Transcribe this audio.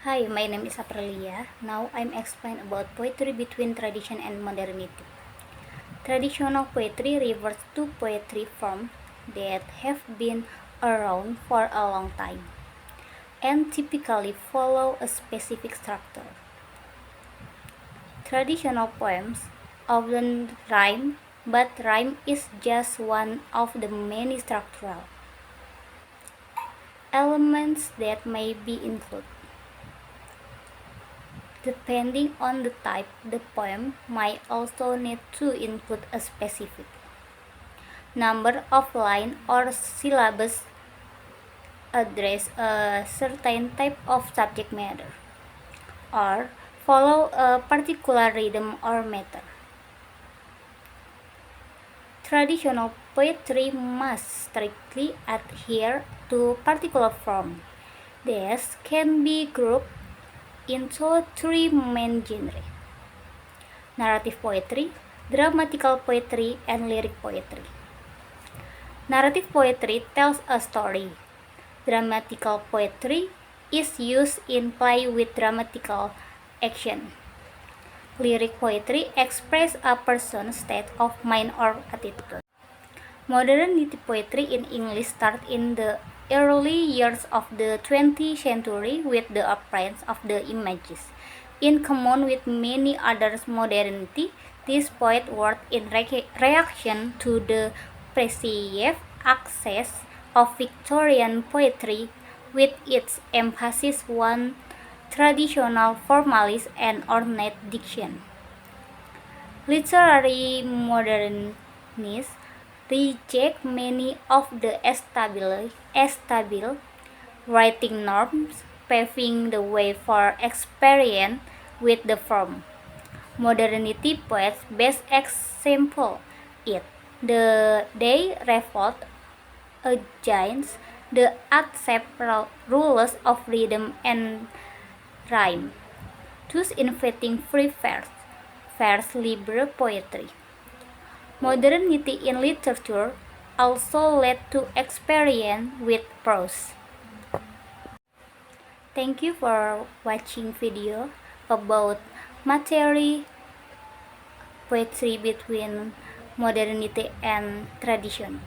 Hi, my name is Aprilia. Now I'm explain about poetry between tradition and modernity. Traditional poetry refers to poetry forms that have been around for a long time and typically follow a specific structure. Traditional poems often rhyme, but rhyme is just one of the many structural elements that may be included. Depending on the type, the poem might also need to include a specific number of lines or syllables address a certain type of subject matter or follow a particular rhythm or meter. Traditional poetry must strictly adhere to particular form. These can be grouped into three main genres: narrative poetry, dramatical poetry, and lyric poetry. Narrative poetry tells a story. Dramatical poetry is used in play with dramatical action. Lyric poetry expresses a person's state of mind or attitude. Modernity poetry in English started in the early years of the 20th century with the appearance of the images. In common with many others modernity, these poets worked in reaction to the perceived access of Victorian poetry with its emphasis on traditional formalism and ornate diction. Literary modernists reject many of the established writing norms, paving the way for experience with the form. Modernity poets best example it. They revolt against the accept rules of rhythm and rhyme, thus inventing free verse libre poetry. Modernity in literature also led to experience with prose. Thank you for watching video about material poetry between modernity and tradition.